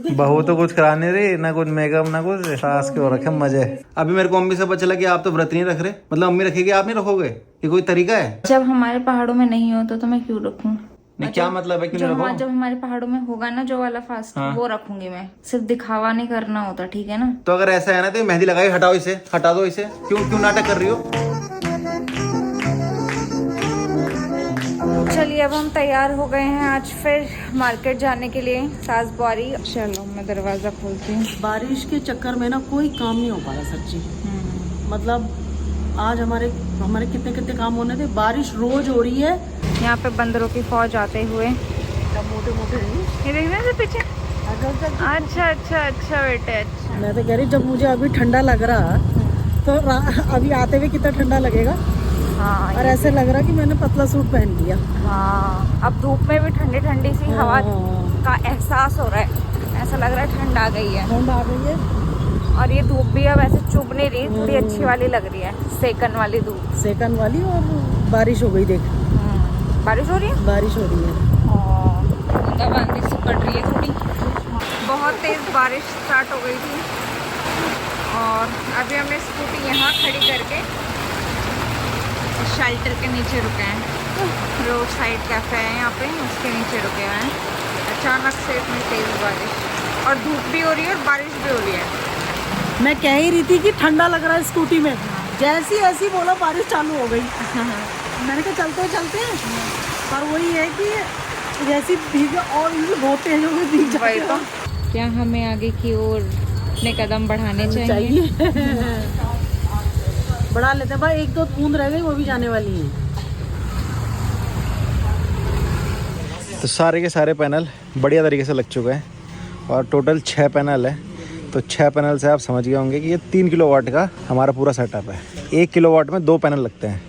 बहू तो कुछ करा नहीं रही, ना कुछ मेकअप ना कुछ, सास के हो रखे मजे। अभी मेरे को मम्मी से पता चला कि आप तो व्रत नहीं रख रहे, मतलब मम्मी रखेगी आप नहीं रखोगे, ये कोई तरीका है? जब हमारे पहाड़ों में नहीं हो तो मैं क्यों रखूं? नहीं, क्या मतलब है क्यों नहीं रखो? जब हमारे पहाड़ों में होगा ना जो वाला फास्ट, वो रखूंगी मैं। सिर्फ दिखावा नहीं करना होता, ठीक है ना? तो अगर ऐसा है ना तो मेहंदी लगाई, हटाओ इसे, हटा दो इसे, क्यों क्यों नाटक कर रही हो? चलिए अब हम तैयार हो गए हैं आज फिर मार्केट जाने के लिए, सास बुआरी। चलो मैं दरवाजा खोलती हूँ। बारिश के चक्कर में ना कोई काम नहीं हो पा रहा सच्ची। मतलब आज हमारे कितने कितने काम होने थे, बारिश रोज हो रही है। यहाँ पे बंदरों की फौज आते हुए, मोटे मोटे ये देखने से पीछे। अच्छा अच्छा अच्छा बेटे, अच्छा। मैं तो कह रही जब मुझे अभी ठंडा लग रहा तो अभी आते हुए कितना ठंडा लगेगा। हाँ, और ऐसे लग रहा कि मैंने पतला सूट पहन लिया। हाँ, अब धूप में भी ठंडी ठंडी सी हवा का एहसास हो रहा है, ऐसा लग रहा है ठंड आ गई है। ठंड आ गई है और ये धूप भी अब ऐसे चुभ नहीं रही, थोड़ी अच्छी वाली लग रही है, सेकन वाली धूप। सेकंड वाली। और बारिश हो गई, देख बारिश हो रही है, बारिश हो रही है। बूंदाबांदी सी पड़ रही है थोड़ी। बहुत तेज बारिश स्टार्ट हो गई थी और अभी हमने स्कूटी यहाँ खड़ी करके शेल्टर के नीचे रुके हैं। रोड साइड कैफे है यहाँ पे, उसके नीचे रुके हुए हैं। अचानक से इतनी तेज बारिश और धूप भी हो रही है और बारिश भी हो रही है। मैं कह ही रही थी कि ठंडा लग रहा है स्कूटी में, जैसी ऐसी बोला बारिश चालू हो गई। मैंने कहा चलते हैं, पर वही है कि जैसी भीग और ये बहुत तेज हो गई, भीग जाते हैं। तो क्या हमें आगे की ओर अपने कदम बढ़ाने चाहिए? बढ़ा लेते हैं भाई, एक दो बूंद रह गई, वो भी जाने वाली है। तो सारे के सारे पैनल बढ़िया तरीके से लग चुके हैं और टोटल 6 पैनल है। तो 6 पैनल से आप समझ गए होंगे कि ये 3 किलोवाट का हमारा पूरा सेटअप है। 1 किलोवाट में 2 पैनल लगते हैं।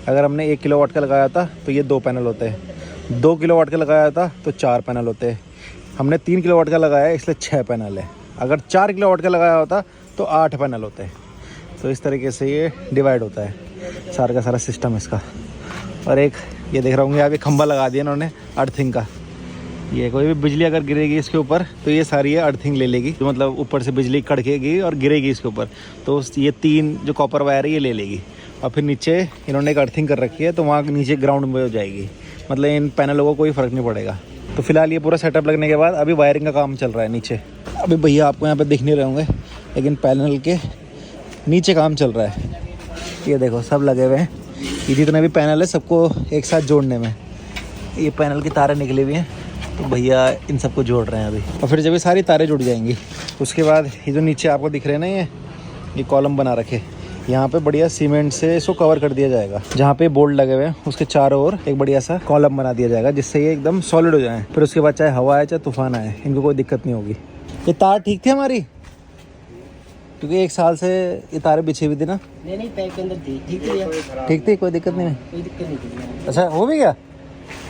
अगर हमने 1 किलोवाट का लगाया था तो ये 2 पैनल होते हैं। 2 किलोवाट का लगाया था तो 4 पैनल होते हैं। हमने 3 किलोवाट का लगाया है इसलिए 6 पैनल है। अगर 4 किलोवाट का लगाया होता तो 8 पैनल होते हैं। तो इस तरीके से ये डिवाइड होता है सारा का सारा सिस्टम इसका। और एक ये देख रहा होंगे आप, ये खंभा लगा दिया इन्होंने अर्थिंग का। ये कोई भी बिजली अगर गिरेगी इसके ऊपर तो ये सारी ये अर्थिंग ले लेगी, तो मतलब ऊपर से बिजली कड़केगी और गिरेगी इसके ऊपर, तो ये 3 जो कॉपर वायर है ये ले लेगी। और फिर नीचे इन्होंने एक अर्थिंग कर रखी है तो वहाँ नीचे ग्राउंड में हो जाएगी, मतलब इन पैनलों को कोई फ़र्क नहीं पड़ेगा। तो फिलहाल ये पूरा सेटअप लगने के बाद अभी वायरिंग का काम चल रहा है नीचे। अभी भैया आपको यहाँ पर दिख नहीं रहे होंगे लेकिन पैनल के नीचे काम चल रहा है। ये देखो सब लगे हुए हैं, ये जितने भी पैनल है सबको एक साथ जोड़ने में। ये पैनल की तारें निकली हुई हैं तो भैया इन सबको जोड़ रहे हैं अभी। और फिर जब ये सारी तारें जुड़ जाएंगी उसके बाद ये जो नीचे आपको दिख रहे हैं ना, ये कॉलम बना रखे, यहाँ पे बढ़िया सीमेंट से इसको कवर कर दिया जाएगा। जहाँ पे बोल्ट लगे हुए हैं उसके चारों ओर एक बढ़िया सा कॉलम बना दिया जाएगा जिससे ये एकदम सॉलिड हो जाए। फिर उसके बाद चाहे हवा आए चाहे तूफान आए इनको कोई दिक्कत नहीं होगी। ये तार ठीक थी हमारी, क्योंकि 1 साल से ये तारें बिछी हुई थी ना। नहीं पैर के अंदर ठीक थी, कोई दिक्कत नहीं। कोई दिक्कत नहीं। अच्छा हो भी गया।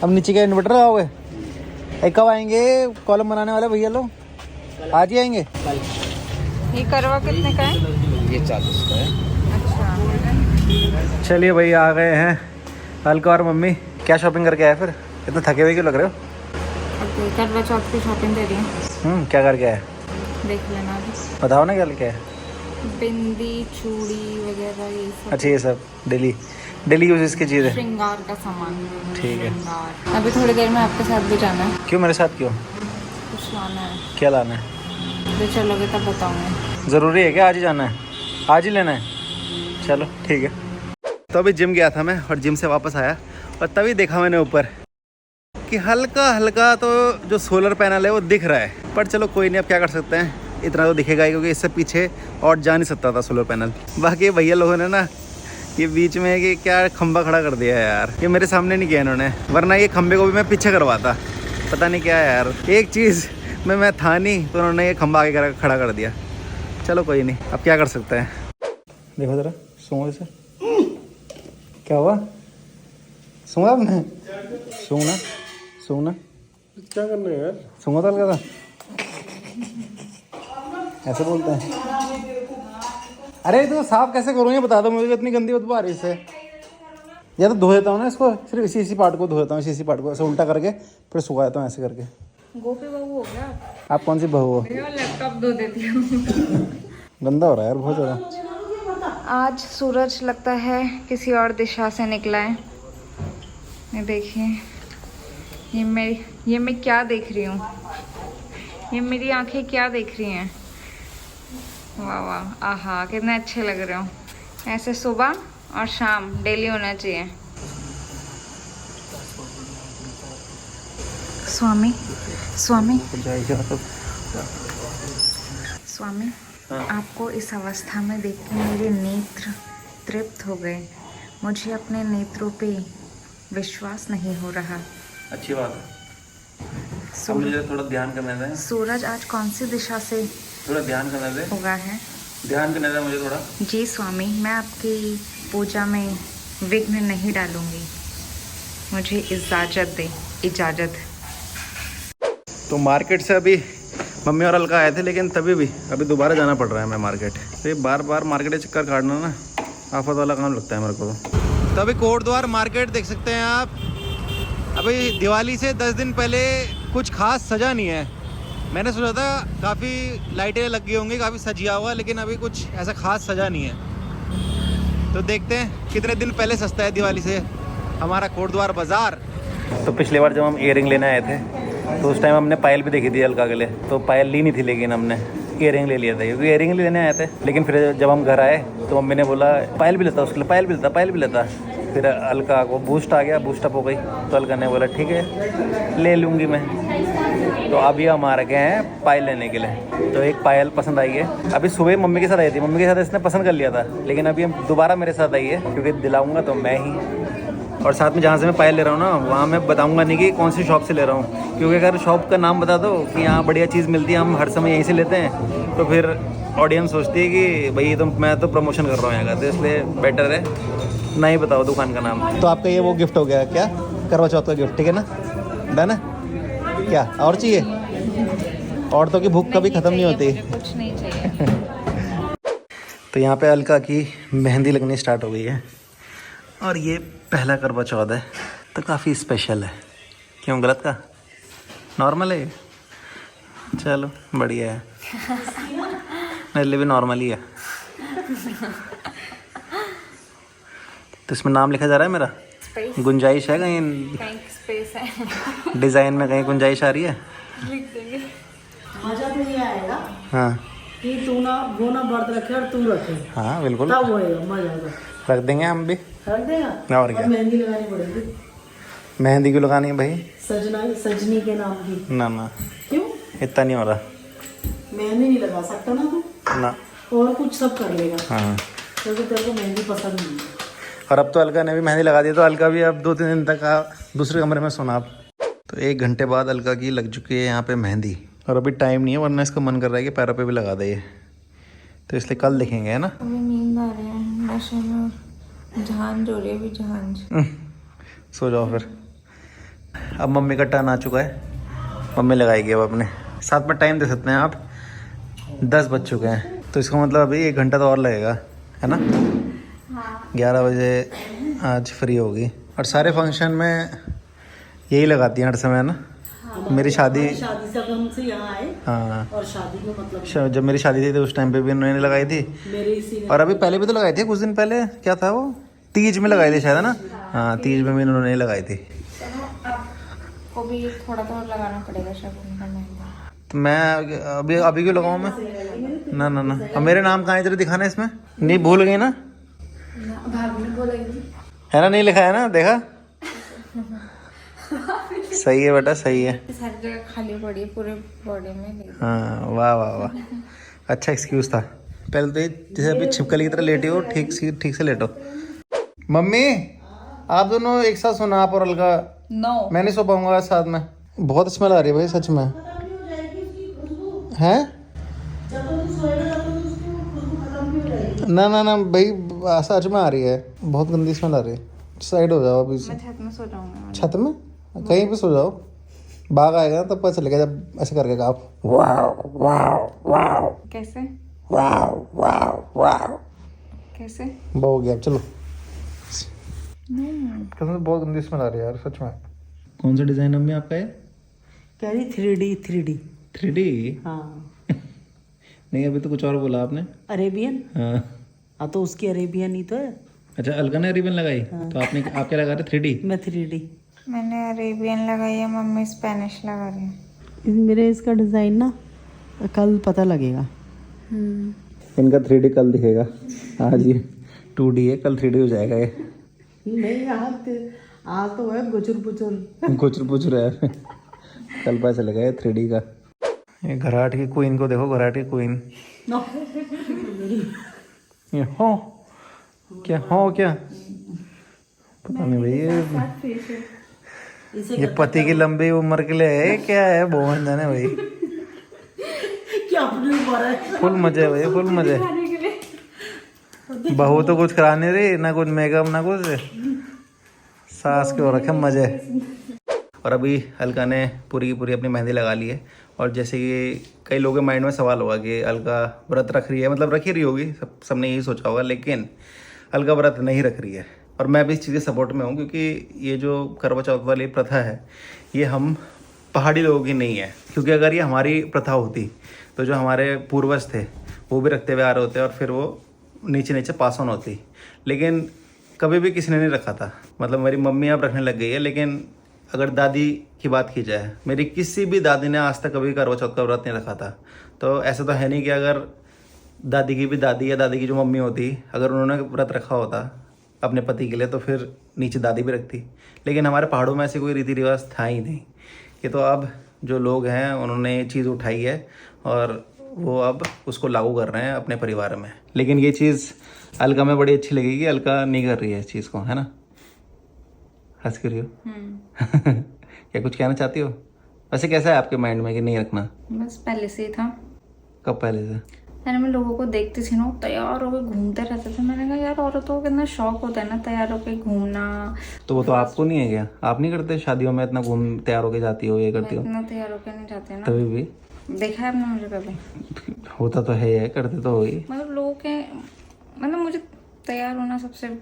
अब नीचे क्या इन्वर्टर लगाओगे? कब आएंगे कॉलम बनाने वाले भैया लोग? आज ही आएंगे। ये करवा कितने का है? ये 40 का है। अच्छा चलिए भैया आ गए हैं हल्का और मम्मी। क्या शॉपिंग करके आए फिर? इतना थके हुए क्यों लग रहे हो? करवा चौथ की शॉपिंग दे रही है। क्या करके आए? देख लेना अभी। बताओ ना क्या लेके आए। बिंदी, चूड़ी वगैरह ये सब। अच्छा ये सब डेली यूज की चीज़ है, श्रृंगार का सामान। ठीक है। अभी थोड़ी देर में आपके साथ भी जाना है। क्यों मेरे साथ क्यों? कुछ लाना है। क्या लाना है? जो चलोगे तब बताऊंगी। ज़रूरी है क्या आज ही जाना है? आज ही लेना है? चलो ठीक है। तो अभी जिम गया था मैं और जिम से वापस आया और तभी देखा मैंने ऊपर कि हल्का हल्का तो जो सोलर पैनल है वो दिख रहा है। पर चलो कोई नहीं, अब क्या कर सकते हैं, इतना तो दिखेगा ही क्योंकि इससे पीछे और जा नहीं सकता था सोलर पैनल। बाकी भैया लोगों ने ना ये बीच में कि क्या खंबा खड़ा कर दिया है यार, ये मेरे सामने नहीं किया इन्होंने, वरना ये खंबे को भी मैं पीछे करवाता। पता नहीं क्या है यार, एक चीज़ में मैं था नहीं तो उन्होंने ये खंबा आगे खड़ा कर दिया। चलो कोई नहीं, अब क्या कर सकते हैं। देखो ज़रा सूंघो इसे। क्या हुआ? सूंघा आपने? सूंघना क्या करना है यार? सूंघा तो हल्का था, ऐसे बोलते हैं। अरे तो साफ कैसे करूँ ये बता दो मुझे, इतनी गंदी बदबू आ रही इससे। या तो धो देता हूँ ना इसको, सिर्फ इसी पार्ट को धो देता हूँ, इसी पार्ट को ऐसे उल्टा करके फिर सुखा देता हूँ ऐसे करके। गोपी बहू हो गया आप कौन सी बहू हो? लैपटॉप धो देती हूँ। गंदा हो रहा है यार बहुत ज़्यादा। आज सूरज लगता है किसी और दिशा से निकला है। ये देखिए, ये मैं क्या देख रही हूँ, ये मेरी आंखें क्या देख रही हैं। वाह वाह, आहा कितने अच्छे लग रहे हो। ऐसे सुबह और शाम डेली होना चाहिए। स्वामी स्वामी स्वामी, आपको इस अवस्था में देख के मेरे नेत्र तृप्त हो गए। मुझे अपने नेत्रों पे विश्वास नहीं हो रहा। अच्छी बात है। अब मुझे थोड़ा ध्यान करने दें। सूरज आज कौन सी दिशा से थोड़ा ध्यान करने दें। उगा है? ध्यान करने दें मुझे थोड़ा। जी स्वामी, मैं आपकी पूजा में विघ्न नहीं डालूंगी। मुझे इजाज़त दे, इजाज़त। तो मार्केट से अभी मम्मी और अलका आए थे, लेकिन तभी भी अभी दोबारा जाना पड़ रहा है हमें मार्केट। तो ये बार बार मार्केट चक्कर काटना ना आफत वाला काम लगता है मेरे को। तो अभी कोट द्वार मार्केट देख सकते हैं आप। अभी दिवाली से 10 दिन पहले कुछ खास सजा नहीं है। मैंने सोचा था काफ़ी लाइटें लग गई होंगी, काफ़ी सजिया हुआ, लेकिन अभी कुछ ऐसा खास सजा नहीं है। तो देखते हैं कितने दिन पहले सस्ता है दिवाली से हमारा कोट द्वार बाज़ार। तो पिछली बार जब हम इयरिंग लेने आए थे तो उस टाइम हमने पायल भी देखी थी अलका के लिए, तो पायल ली नहीं थी, लेकिन हमने इयरिंग ले लिया था क्योंकि इयरिंग लेने आए थे। लेकिन फिर जब हम घर आए तो मम्मी ने बोला पायल भी लेता, उसके लिए पायल भी लेता। फिर अलका को बूस्ट आ गया, बूस्ट अप हो गई, तो अलका ने बोला ठीक है ले लूँगी मैं। तो अभी हम आ रखे हैं पायल लेने के लिए। तो एक पायल पसंद आई है। अभी सुबह मम्मी के साथ आई थी, मम्मी के साथ इसने पसंद कर लिया था, लेकिन अभी हम दोबारा मेरे साथ आई है क्योंकि दिलाऊंगा तो मैं ही। और साथ में जहाँ से मैं पायल ले रहा हूँ ना, वहाँ मैं बताऊँगा नहीं कि कौन सी शॉप से ले रहा हूँ, क्योंकि अगर शॉप का नाम बता दो कि यहाँ बढ़िया चीज़ मिलती है, हम हर समय यहीं से लेते हैं, तो फिर ऑडियंस सोचती है कि भाई तो मैं तो प्रमोशन कर रहा हूँ यहाँ का, तो इसलिए बेटर है नहीं बताओ दुकान का नाम। तो आपका ये वो गिफ्ट हो गया क्या, करवा चौथ का गिफ्ट, ठीक है ना? डन है क्या? और चाहिए? औरतों की भूख कभी ख़त्म नहीं होती। कुछ नहीं चाहिए। तो यहाँ पे अलका की मेहंदी लगनी स्टार्ट हो गई है और ये पहला करवा चौथ है, तो काफ़ी स्पेशल है। क्यों, गलत का? नॉर्मल है ये? चलो बढ़िया है, मेरे लिए भी नॉर्मल ही है। तो इसमें नाम लिखा जा रहा है मेरा। गुंजाइश है कहीं स्पेस है डिज़ाइन में, कहीं गुंजाइश आ रही है? लिख देंगे। मजा तो ये आएगा हाँ कि तू ना वो ना व्रत रखे और तू रखे, हाँ बिल्कुल तब होएगा मजा। रख देंगे हम भी। रख देगा और क्या, मेहंदी लगानी पड़ेगी। मेहंदी क्यों लगानी है भाई? सजनी के नाम की। ना क्यों? इतना नहीं हो रहा। मेहंदी नहीं लगा सकता ना तू, ना। और कुछ सब कर लेगा हाँ, क्योंकि तेरे को मेहंदी पसंद नहीं है। और अब तो अलका ने भी मेहंदी लगा दी, तो अलका भी अब 2-3 दिन तक दूसरे कमरे में सोना। अब तो 1 घंटे बाद अलका की लग चुकी है यहाँ पे मेहंदी, और अभी टाइम नहीं है, वरना इसका मन कर रहा है कि पैरों पे भी लगा दे ये, तो इसलिए कल देखेंगे, है ना? अभी नींद आ रही है, नशे में जान जो रही है, भी जान। सो जाओ फिर। अब मम्मी का टर्न आ चुका है, मम्मी लगाएगी अब अपने। साथ में टाइम दे सकते हैं आप, 10 बज चुके हैं, तो इसका मतलब अभी 1 घंटा तो और लगेगा, है ना? 11 बजे आज फ्री होगी। और सारे फंक्शन में यही लगाती हैं हर समय, ना? मेरी शादी से हमसे यहाँ आए, हाँ, और शादी में मतलब जब मेरी शादी थी तो उस टाइम पे भी उन्होंने लगाई थी, मेरे इसी ने। और अभी पहले भी तो लगाई थी, कुछ दिन पहले। क्या था वो, तीज में लगाई थी शायद, है ना? हाँ, तीज में भी उन्होंने लगाई थी। को भी थोड़ा तो लगाना पड़ेगा शगुन का मेहंदी। तो मैं अभी क्यों लगाऊँ मैं? ना अब मेरे नाम कहाँ इधर दिखाना इसमें? नहीं भूल गई ना? भाभी ने बोलेगी है ना, नहीं लिखा है ना, देखा? सही है बेटा, सही है। सारी जगह खाली पड़ी है पूरे बॉडी में। हाँ, वाह, अच्छा एक्सक्यूज था। पहले तो ये जैसे अभी छिपकली की तरह लेटी हो, ठीक से लेटो। मम्मी आप दोनों एक साथ सोना, आप और अलका। नो, मैं नहीं सो पाऊंगा साथ में, बहुत स्मेल आ रही है भाई सच में। हैं? ना भाई, सच में आ रही है, बहुत गंदी स्मेल आ रही है। साइड हो जाओ अभी से। मैं छत में सो जाऊंगा। छत में? कहीं भी सो जाओ, बाघ आएगा ना तब पता चलेगा, जब ऐसे करके कहा वाव। कैसे? वाव कैसे? बहुत हो गया, अब चलो। कसम से बहुत गंदी स्मेल आ रही है यार सच में। कौन सा डिज़ाइन मम्मी आपका है? कह रही 3D 3D? हाँ नहीं, अभी तो कुछ और बोला आपने। अरेबियन। हाँ हाँ तो उसकी अरेबियन ही तो है। अच्छा, अलका ने रिबन लगाई। तो आपने, आप क्या लगा रहे? 3D? मैं 3D। मैंने अरेबियन लगाई है, मम्मी स्पेनिश लगा रही है। मेरे इसका डिज़ाइन ना कल पता लगेगा। इनका 3D कल दिखेगा, आज ये 2D है, कल 3D हो जाएगा ये। नहीं आज तो है गुचुर पुचुर। कुछ पूछ रहा है, कल पता चलेगा ये 3D का। ये घराट की क्वीन को देखो, घराट की क्वीन। ये हो क्या, हो क्या पता नहीं भाई। ये पति की लंबी उम्र के लिए है क्या है, बहुत जाने भाई। क्या अपनी उम्र है। फुल मजे भाई, फुल मजे। बहू तो कुछ करा नहीं रही, ना कुछ मेकअप ना कुछ, सास के हो रखे मजे। और अभी अलका ने पूरी की पूरी अपनी मेहंदी लगा ली है। और जैसे कि कई लोगों के माइंड में सवाल होगा कि अलका व्रत रख रही है, मतलब रख ही रही होगी, सबने यही सोचा होगा, लेकिन अलका व्रत नहीं रख रही है। और मैं भी इस चीज़ के सपोर्ट में हूँ, क्योंकि ये जो करवा चौथ वाली प्रथा है, ये हम पहाड़ी लोगों की नहीं है। क्योंकि अगर ये हमारी प्रथा होती तो जो हमारे पूर्वज थे वो भी रखते हुए आ रहे होते, और फिर वो नीचे नीचे पास ऑन होती। लेकिन कभी भी किसी ने नहीं रखा था। मतलब मेरी मम्मी अब रखने लग गई है, लेकिन अगर दादी की बात की जाए, मेरी किसी भी दादी ने आज तक कभी करवा चौथ का व्रत नहीं रखा था। तो ऐसा तो है नहीं कि अगर दादी की भी दादी या दादी की जो मम्मी होती, अगर उन्होंने व्रत रखा होता अपने पति के लिए, तो फिर नीचे दादी भी रखती। लेकिन हमारे पहाड़ों में ऐसे कोई रीति रिवाज था ही नहीं। ये तो अब जो लोग हैं उन्होंने ये चीज़ उठाई है और वो अब उसको लागू कर रहे हैं अपने परिवार में। लेकिन ये चीज़ अलका में बड़ी अच्छी लगेगी। अलका नहीं कर रही है इस चीज़ को, है ना? हंस कर रही हो? क्या कुछ कहना चाहती हो? वैसे कैसा है आपके माइंड में कि नहीं रखना? बस पहले से ही था। कब पहले से? मैंने मैं लोगों को देखती थी ना, वो तैयार होकर घूमते रहते थे। मैंने कहा यार औरतों को कितना शौक होता है ना तैयार होकर घूमना। तो वो तो आपको नहीं है क्या? आप नहीं करते शादियों में इतना घूम तैयार होके जाती हो, ये करती हो? इतना तैयार होकर नहीं जाते ना। तभी भी देखा है आपने मुझे कभी? होता तो है, करते तो हो ही। मतलब लोगों के, मतलब मुझे तैयार होना सबसे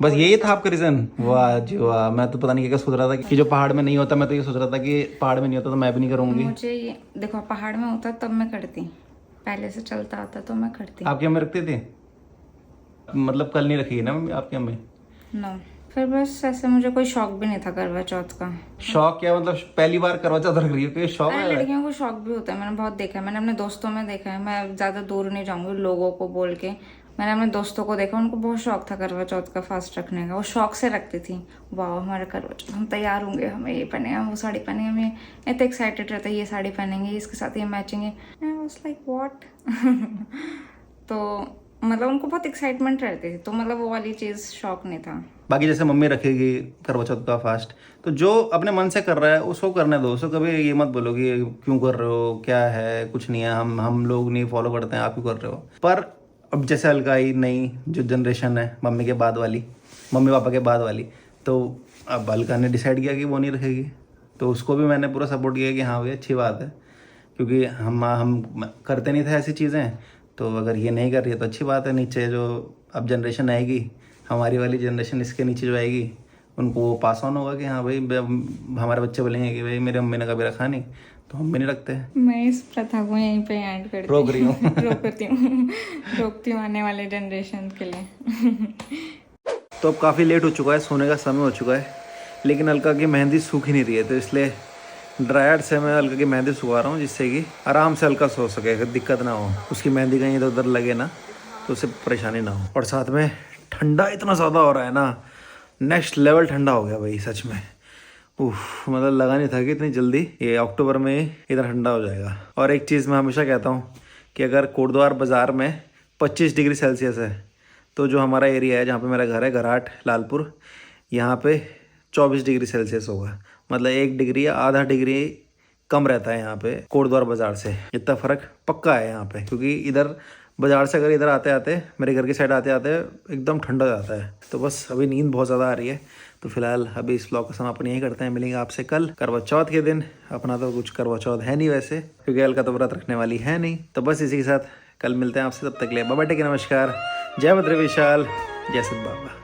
बस यही था आपका रीजन? वाह जी वाह। मैं तो पता नहीं क्या सोच रहा था कि जो पहाड़ में नहीं होता, मैं तो ये सोच रहा था कि पहाड़ में नहीं होता तो मैं भी नहीं करूंगी। मुझे ये देखो, पहाड़ में होता तब मैं करती, पहले से चलता आता तो मैं करती। आपकी अम्मी रखती थी? मतलब कल नहीं रखी ना आपकी अम्मी? नो, फिर बस ऐसे मुझे कोई शौक भी नहीं था करवा चौथ का। शौक क्या मतलब? पहली बार करवा चौथ रख रही हो तो शौक है? लड़कियों को शौक भी होता है, मैंने बहुत देखा है। मैंने अपने दोस्तों में देखा है, मैं ज्यादा दूर नहीं जाऊंगी लोगों को बोल के। मैंने अपने दोस्तों को देखा, उनको बहुत शौक था करवा चौथ का फास्ट रखने का। वो शौक से रखती थी, वाह हमारा करवा चौथ, हम तैयार होंगे, हमें ये पहनेंगे, हम वो साड़ी पहनेंगे, हमें इतना एक्साइटेड रहता है, ये साड़ी पहनेंगे, इसके साथ ये मैचिंग है। I was like what. तो मतलब उनको बहुत एक्साइटमेंट रहती थी, तो मतलब वो वाली चीज़ शौक नहीं था। बाकी जैसे मम्मी रखेगी करवा चौथ का फास्ट, तो जो अपने मन से कर रहा है उसको करने दो। उसको कभी ये मत बोलो कि क्यों कर रहे हो, क्या है, कुछ नहीं है, हम लोग नहीं फॉलो करते हैं, आप क्यों कर रहे हो। पर अब जैसे अलगाई नई जो जनरेशन है मम्मी के बाद वाली, मम्मी पापा के बाद वाली, तो अब अलका ने डिसाइड किया कि वो नहीं रखेगी। तो उसको भी मैंने पूरा सपोर्ट किया कि हाँ भाई अच्छी बात है, क्योंकि हम करते नहीं थे ऐसी चीज़ें। तो अगर ये नहीं कर रही है तो अच्छी बात है। नीचे जो अब जनरेशन आएगी, हमारी वाली जनरेशन, इसके नीचे जो आएगी, उनको पास ऑन होगा कि हाँ भाई हमारे बच्चे बोलेंगे कि भाई मेरे मम्मी ने कभी रखा नहीं तो हम भी नहीं रखते हैं। मैं इस प्रथा को यहीं पे ऐड करती रोक रही हूँ। रोकती हूँ आने वाले जनरेशन के लिए। तो अब काफ़ी लेट हो चुका है, सोने का समय हो चुका है, लेकिन अलका की मेहंदी सूख ही नहीं रही है। तो इसलिए ड्रायर से मैं अलका की मेहंदी सुखा रहा हूँ, जिससे कि आराम से अलका सो सके, अगर दिक्कत ना हो, उसकी मेहंदी कहीं इधर उधर लगे ना तो उसे परेशानी ना हो। और साथ में ठंडा इतना ज़्यादा हो रहा है ना, नेक्स्ट लेवल ठंडा हो गया भाई सच में। उफ, मतलब लगा नहीं था कि इतनी जल्दी ये अक्टूबर में इतना ठंडा हो जाएगा। और एक चीज़ मैं हमेशा कहता हूँ कि अगर कोटद्वार बाज़ार में 25 डिग्री सेल्सियस है, तो जो हमारा एरिया है जहाँ पे मेरा घर है, घराट लालपुर, यहाँ पे 24 डिग्री सेल्सियस होगा। मतलब 1 डिग्री या आधा डिग्री कम रहता है यहाँ पे कोटद्वार बाज़ार से। इतना फ़र्क पक्का है यहाँ पे, क्योंकि इधर बाज़ार से अगर इधर आते आते, मेरे घर की साइड आते आते एकदम ठंडा हो जाता है। तो बस अभी नींद बहुत ज़्यादा आ रही है, तो फिलहाल अभी इस ब्लॉग का समापन यही करते हैं। मिलेंगे आपसे कल करवा चौथ के दिन। अपना तो कुछ करवा चौथ है नहीं वैसे, क्योंकि अलका तो व्रत रखने वाली है नहीं। तो बस इसी के साथ कल मिलते हैं आपसे, तब तक के लिए बाय बाय, टेक केयर, नमस्कार, जय भद्र विशाल, जय सिद्ध बाबा।